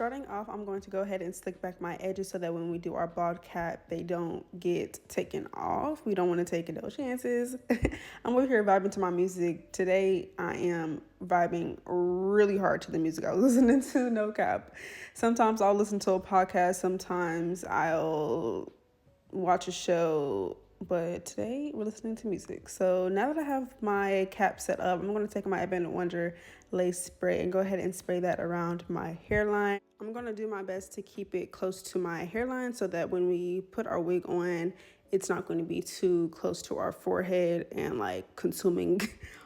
starting off, I'm going to go ahead and slick back my edges so that when we do our bald cap, they don't get taken off. We don't want to take those chances. I'm over here vibing to my music. Today, I am vibing really hard to the music I was listening to, no cap. Sometimes I'll listen to a podcast. Sometimes I'll watch a show. But today, we're listening to music. So now that I have my cap set up, I'm going to take my Ebon Wonder lace spray and go ahead and spray that around my hairline. I'm going to do my best to keep it close to my hairline so that when we put our wig on, it's not going to be too close to our forehead and like consuming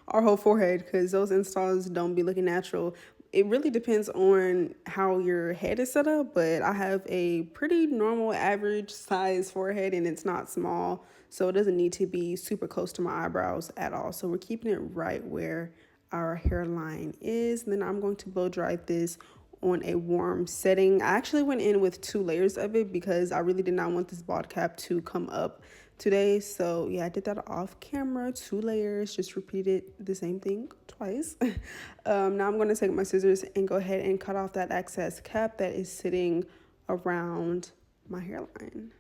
our whole forehead, because those installs don't be looking natural. It really depends on how your head is set up, but I have a pretty normal average size forehead and it's not small, so it doesn't need to be super close to my eyebrows at all. So we're keeping it right where our hairline is. And then I'm going to blow dry this on a warm setting. I actually went in with 2 layers of it because I really did not want this bald cap to come up today. So yeah, I did that off camera, 2 layers, just repeated the same thing twice. Now I'm going to take my scissors and go ahead and cut off that excess cap that is sitting around my hairline.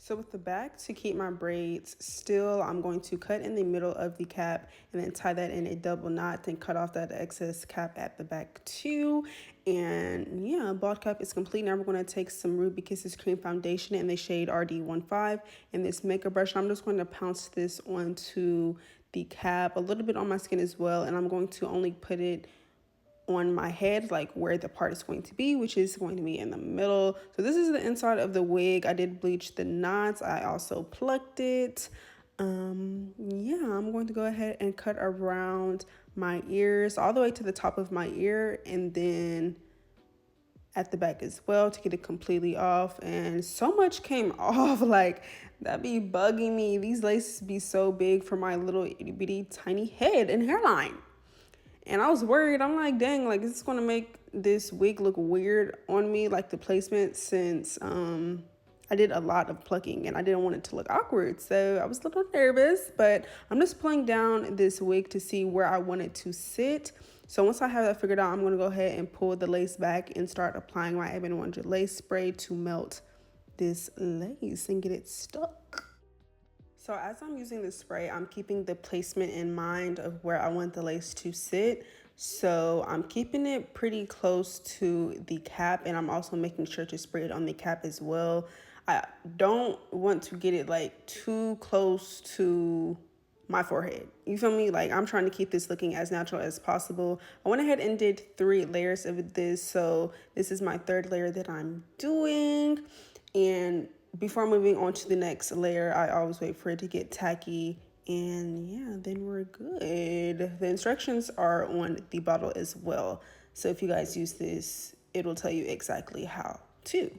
So with the back, to keep my braids still, I'm going to cut in the middle of the cap and then tie that in a double knot, then cut off that excess cap at the back too. And yeah, bald cap is complete. Now we're going to take some Ruby Kisses cream foundation in the shade RD15 and this makeup brush. I'm just going to pounce this onto the cap, a little bit on my skin as well, and I'm going to only put it on my head, like where the part is going to be, which is going to be in the middle. So this is the inside of the wig. I did bleach the knots. I also plucked it. Yeah, I'm going to go ahead and cut around my ears all the way to the top of my ear and then at the back as well to get it completely off. And so much came off, like that be bugging me. These laces be so big for my little itty bitty tiny head and hairline. And I was worried. I'm like, dang, like, is this going to make this wig look weird on me, like the placement, since I did a lot of plucking and I didn't want it to look awkward. So I was a little nervous, but I'm just pulling down this wig to see where I want it to sit. So once I have that figured out, I'm going to go ahead and pull the lace back and start applying my Ebon Wonder lace spray to melt this lace and get it stuck. So as I'm using the spray, I'm keeping the placement in mind of where I want the lace to sit. So I'm keeping it pretty close to the cap, and I'm also making sure to spray it on the cap as well. I don't want to get it like too close to my forehead. You feel me? Like, I'm trying to keep this looking as natural as possible. I went ahead and did 3 layers of this. So this is my 3rd layer that I'm doing. And before moving on to the next layer, I always wait for it to get tacky, and yeah, then we're good. The instructions are on the bottle as well, so if you guys use this, it'll tell you exactly how to.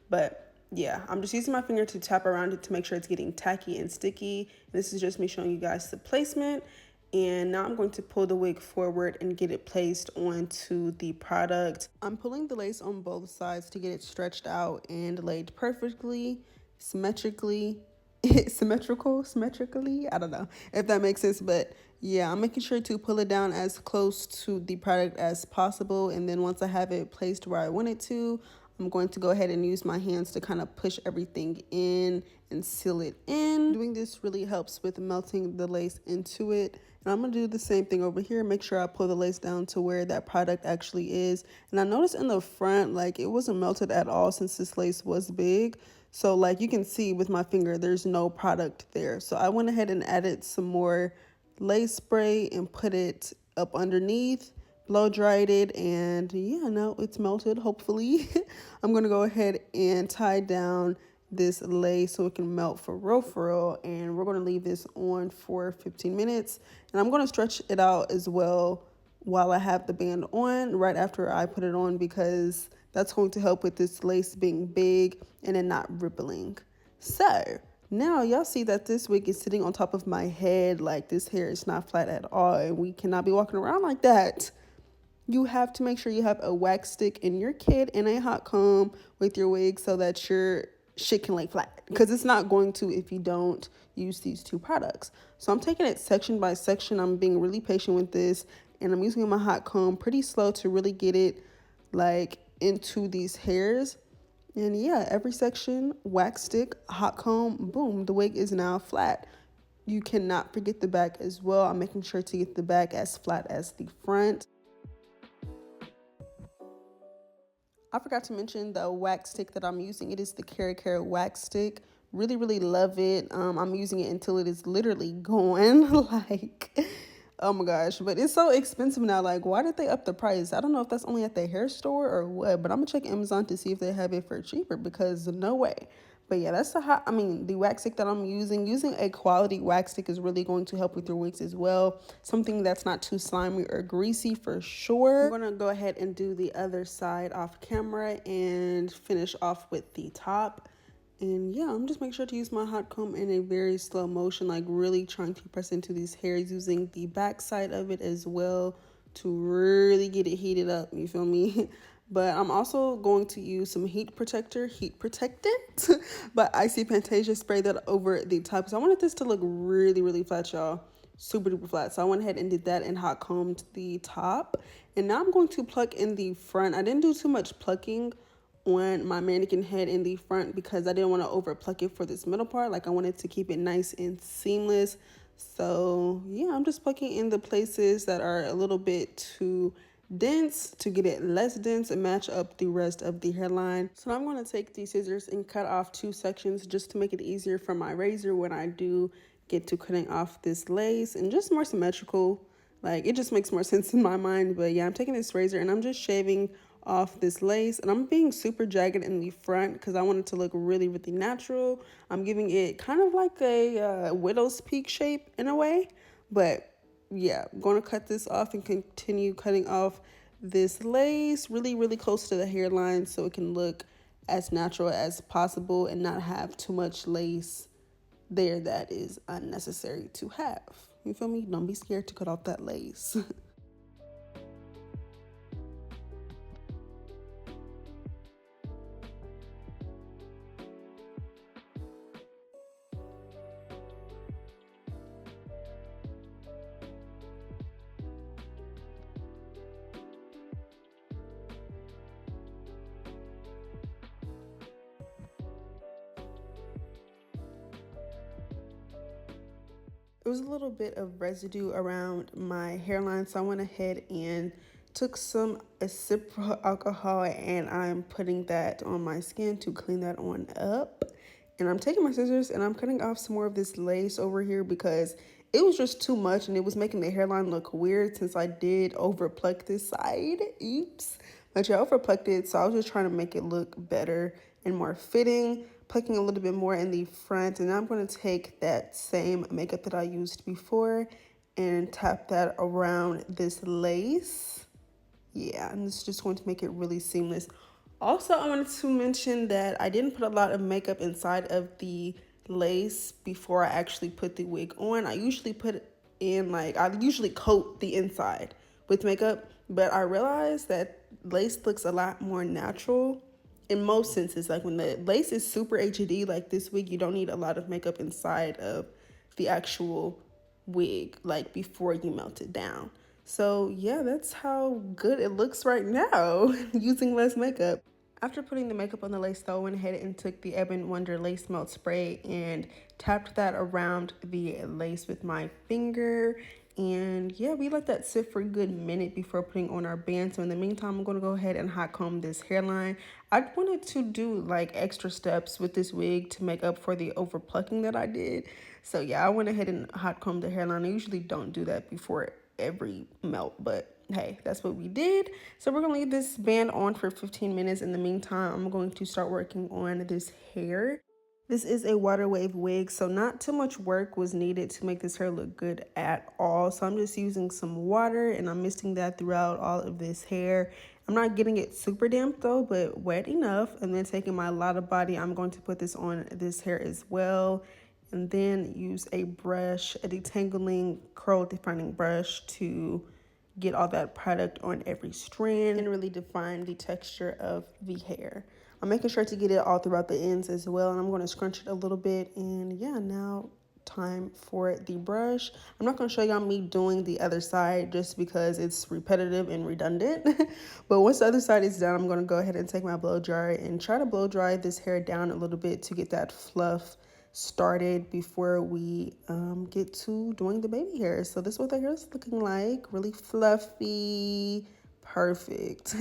But yeah, I'm just using my finger to tap around it to make sure it's getting tacky and sticky. This is just me showing you guys the placement. And now I'm going to pull the wig forward and get it placed onto the product. I'm pulling the lace on both sides to get it stretched out and laid perfectly, symmetrically, symmetrically. I don't know if that makes sense, but yeah, I'm making sure to pull it down as close to the product as possible. And then once I have it placed where I want it to, I'm going to go ahead and use my hands to kind of push everything in and seal it in. Doing this really helps with melting the lace into it. And I'm going to do the same thing over here. Make sure I pull the lace down to where that product actually is. And I noticed in the front, like, it wasn't melted at all since this lace was big. So like you can see with my finger, there's no product there. So I went ahead and added some more lace spray and put it up underneath, blow dried it, and yeah, now it's melted, hopefully. I'm going to go ahead and tie down this lace so it can melt for real, and we're going to leave this on for 15 minutes, and I'm going to stretch it out as well while I have the band on right after I put it on, because that's going to help with this lace being big and then not rippling. So Now y'all see that this wig is sitting on top of my head. Like, this hair is not flat at all, and we cannot be walking around like that. You have to make sure you have a wax stick in your kit and a hot comb with your wig so that your shit can lay flat, because it's not going to if you don't use these two products. So I'm taking it section by section. I'm being really patient with this, and I'm using my hot comb pretty slow to really get it like into these hairs. And yeah, every section, wax stick, hot comb, boom, the wig is now flat. You cannot forget the back as well. I'm making sure to get the back as flat as the front. I forgot to mention the wax stick that I'm using. It is the backkkk wax stick. Really, really love it. I'm using it until it is literally gone. Like, oh my gosh. But it's so expensive now. Like, why did they up the price? I don't know if that's only at the hair store or what. But I'm going to check Amazon to see if they have it for cheaper, because no way. But yeah, that's the wax stick that I'm using. Using a quality wax stick is really going to help with your wigs as well. Something that's not too slimy or greasy for sure. I'm going to go ahead and do the other side off camera and finish off with the top. And yeah, I'm just making sure to use my hot comb in a very slow motion, like really trying to press into these hairs, using the back side of it as well to really get it heated up, you feel me? But I'm also going to use some heat protectant by Icy Pantasia, spray that over the top. So I wanted this to look really, really flat, y'all. Super duper flat. So I went ahead and did that and hot combed the top. And now I'm going to pluck in the front. I didn't do too much plucking on my mannequin head in the front because I didn't want to over pluck it for this middle part. Like, I wanted to keep it nice and seamless. So yeah, I'm just plucking in the places that are a little bit too dense to get it less dense and match up the rest of the hairline. So now I'm going to take these scissors and cut off 2 sections just to make it easier for my razor when I do get to cutting off this lace, and just more symmetrical. Like, it just makes more sense in my mind. But yeah, I'm taking this razor and I'm just shaving off this lace, and I'm being super jagged in the front because I want it to look really, really natural. I'm giving it kind of like a widow's peak shape in a way. But yeah, I'm going to cut this off and continue cutting off this lace really, really close to the hairline so it can look as natural as possible and not have too much lace there that is unnecessary to have. You feel me? Don't be scared to cut off that lace. It was a little bit of residue around my hairline, so I went ahead and took some isopropyl alcohol and I'm putting that on my skin to clean that on up. And I'm taking my scissors and I'm cutting off some more of this lace over here because it was just too much and it was making the hairline look weird since I did over pluck this side. Oops. But yeah, I over plucked it, so I was just trying to make it look better and more fitting. Plucking a little bit more in the front, and now I'm going to take that same makeup that I used before and tap that around this lace. Yeah, and it's just going to make it really seamless. Also, I wanted to mention that I didn't put a lot of makeup inside of the lace before I actually put the wig on. I usually coat the inside with makeup, but I realized that lace looks a lot more natural in most senses. Like, when the lace is super HD like this wig, you don't need a lot of makeup inside of the actual wig, like before you melt it down. So yeah, that's how good it looks right now using less makeup. After putting the makeup on the lace though, I went ahead and took the Ebon Wonder Lace Melt Spray and tapped that around the lace with my finger. And yeah, we let that sit for a good minute before putting on our band. So in the meantime, I'm going to go ahead and hot comb this hairline. I wanted to do like extra steps with this wig to make up for the over plucking that I did. So yeah, I went ahead and hot combed the hairline. I usually don't do that before every melt, but hey, that's what we did. So we're going to leave this band on for 15 minutes. In the meantime, I'm going to start working on this hair. This is a water wave wig, so not too much work was needed to make this hair look good at all. So I'm just using some water and I'm misting that throughout all of this hair. I'm not getting it super damp though, but wet enough. And then taking my Lotta Body, I'm going to put this on this hair as well. and then use a brush, a detangling curl defining brush, to get all that product on every strand and really define the texture of the hair. I'm making sure to get it all throughout the ends as well, and I'm going to scrunch it a little bit. And yeah, now time for the brush. I'm not going to show y'all me doing the other side just because it's repetitive and redundant. But once the other side is done, I'm going to go ahead and take my blow dryer and try to blow dry this hair down a little bit to get that fluff started before we get to doing the baby hairs. So this is what the hair is looking like. Really fluffy, perfect.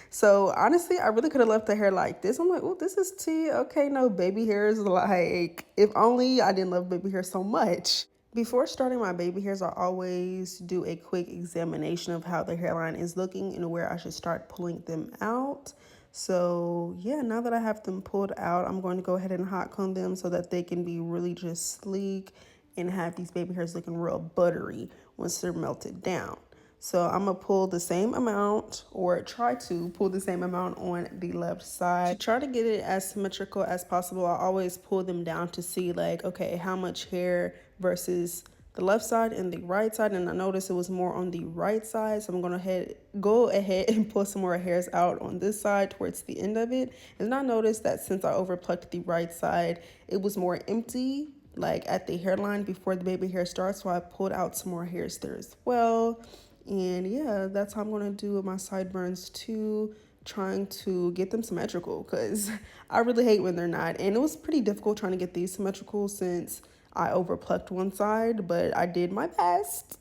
So honestly, I really could have left the hair like this. I'm like, oh, this is tea. Okay, no, baby hairs. Like, if only I didn't love baby hair so much. Before starting my baby hairs, I always do a quick examination of how the hairline is looking and where I should start pulling them out. So yeah, now that I have them pulled out, I'm going to go ahead and hot comb them so that they can be really just sleek and have these baby hairs looking real buttery once they're melted down. So I'm gonna pull the same amount, or try to pull the same amount on the left side. To try to get it as symmetrical as possible, I always pull them down to see like, okay, how much hair versus the left side and the right side. And I noticed it was more on the right side, so I'm gonna go ahead and pull some more hairs out on this side towards the end of it. And I noticed that since I overplucked the right side, it was more empty like at the hairline before the baby hair starts, so I pulled out some more hairs there as well. And yeah, that's how I'm gonna do with my sideburns too, trying to get them symmetrical, because I really hate when they're not. And it was pretty difficult trying to get these symmetrical since I overplucked one side, but I did my best.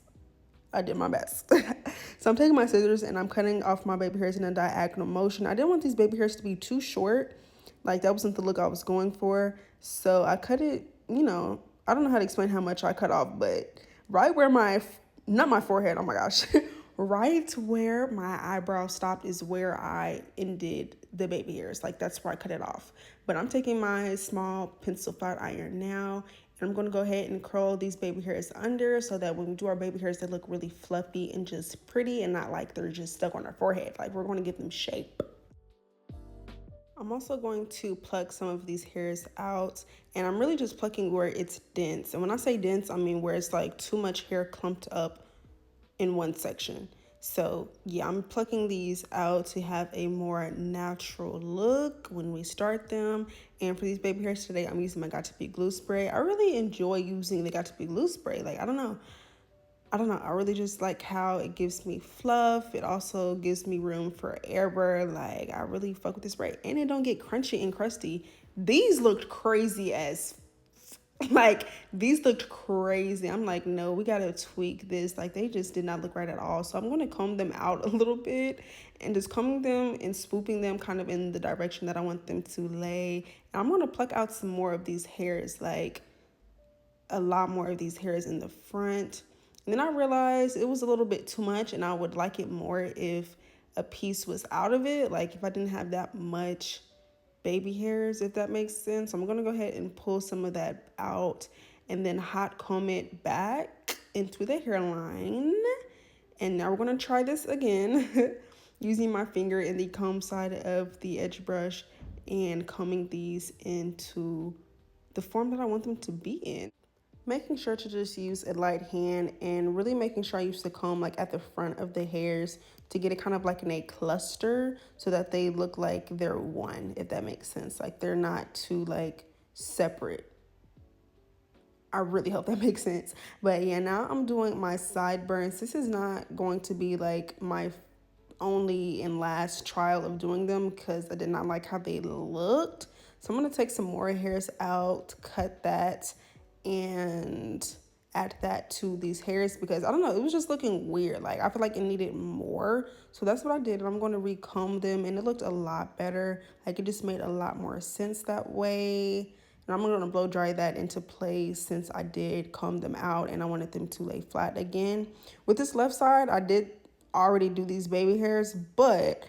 So I'm taking my scissors and I'm cutting off my baby hairs in a diagonal motion. I didn't want these baby hairs to be too short. Like, that wasn't the look I was going for. So I cut it, you know, I don't know how to explain how much I cut off, but right where not my forehead, oh my gosh, right where my eyebrow stopped is where I ended the baby hairs. Like, that's where I cut it off. But I'm taking my small pencil flat iron now, and I'm going to go ahead and curl these baby hairs under so that when we do our baby hairs, they look really fluffy and just pretty and not like they're just stuck on our forehead. Like, we're going to give them shape. I'm also going to pluck some of these hairs out, and I'm really just plucking where it's dense. And when I say dense, I mean where it's like too much hair clumped up in one section. So yeah, I'm plucking these out to have a more natural look when we start them. And for these baby hairs today, I'm using my Got2b glue spray. I really enjoy using the Got2b glue spray. Like, I don't know. I really just like how it gives me fluff. It also gives me room for air. Like, I really fuck with this spray, and it don't get crunchy and crusty. These looked crazy as like, these looked crazy. I'm like, no, we gotta tweak this. Like, they just did not look right at all. So I'm gonna comb them out a little bit, and just combing them and swooping them kind of in the direction that I want them to lay. And I'm gonna pluck out some more of these hairs, like a lot more of these hairs in the front. And then I realized it was a little bit too much, and I would like it more if a piece was out of it. Like, if I didn't have that much baby hairs, if that makes sense. So I'm gonna go ahead and pull some of that out and then hot comb it back into the hairline. And now we're gonna try this again using my finger in the comb side of the edge brush and combing these into the form that I want them to be in. Making sure to just use a light hand and really making sure I use the comb like at the front of the hairs to get it kind of like in a cluster so that they look like they're one, if that makes sense. Like, they're not too like separate. I really hope that makes sense. But yeah, now I'm doing my sideburns. This is not going to be like my only and last trial of doing them because I did not like how they looked. So I'm gonna take some more hairs out, cut that, and add that to these hairs because I don't know, it was just looking weird. Like, I feel like it needed more. So that's what I did. And I'm going to recomb them, and it looked a lot better. Like, it just made a lot more sense that way. And I'm going to blow dry that into place since I did comb them out and I wanted them to lay flat again. With this left side, I did already do these baby hairs, but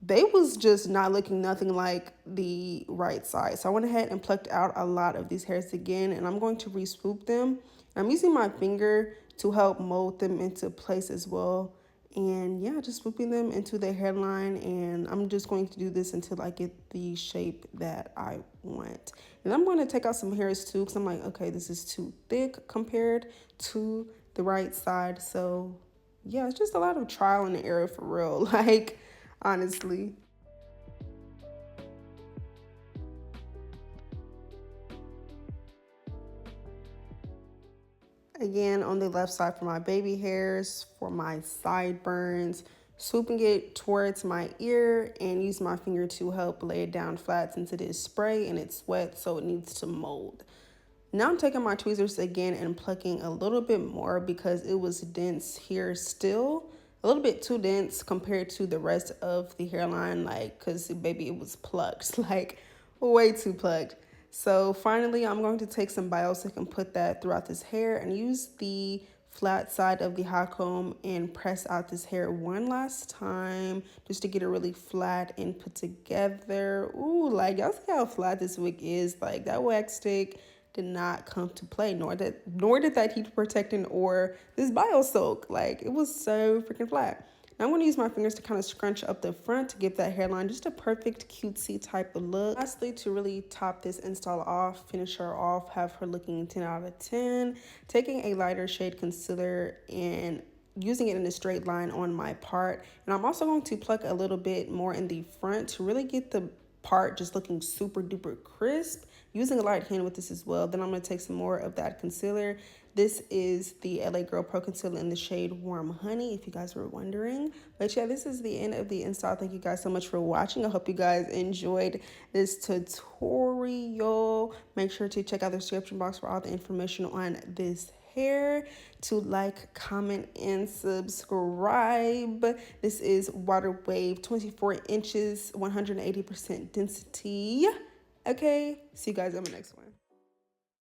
they was just not looking nothing like the right side. So I went ahead and plucked out a lot of these hairs again, and I'm going to re-swoop them. I'm using my finger to help mold them into place as well. And yeah, just swooping them into the hairline, and I'm just going to do this until I get the shape that I want. And I'm going to take out some hairs too, because I'm like, okay, this is too thick compared to the right side. So yeah, it's just a lot of trial and error for real, like honestly. Again, on the left side for my baby hairs, for my sideburns, swooping it towards my ear and use my finger to help lay it down flat since it is spray and it's wet, so it needs to mold. Now I'm taking my tweezers again and plucking a little bit more because it was dense here still. A little bit too dense compared to the rest of the hairline, like, because baby, it was plucked, like way too plucked. So finally, I'm going to take some Biostick and put that throughout this hair and use the flat side of the hot comb and press out this hair one last time just to get it really flat and put together. Ooh, like y'all see how flat this wig is? Like that wax stick did not come to play, nor did that heat protectant or this bio soak. Like it was so freaking flat. Now I'm going to use my fingers to kind of scrunch up the front to give that hairline just a perfect cutesy type of look. Lastly, to really top this install off, finish her off, have her looking 10 out of 10, taking a lighter shade concealer and using it in a straight line on my part. And I'm also going to pluck a little bit more in the front to really get the part just looking super duper crisp, using a light hand with this as well. Then I'm going to take some more of that concealer. This is the LA Girl Pro Concealer in the shade Warm Honey, if you guys were wondering. But yeah, this is the end of the install. Thank you guys so much for watching. I hope you guys enjoyed this tutorial. Make sure to check out the description box for all the information on this hair, to like, comment, and subscribe. This is Water Wave, 24 inches, 180% density. Okay, see you guys on the next one.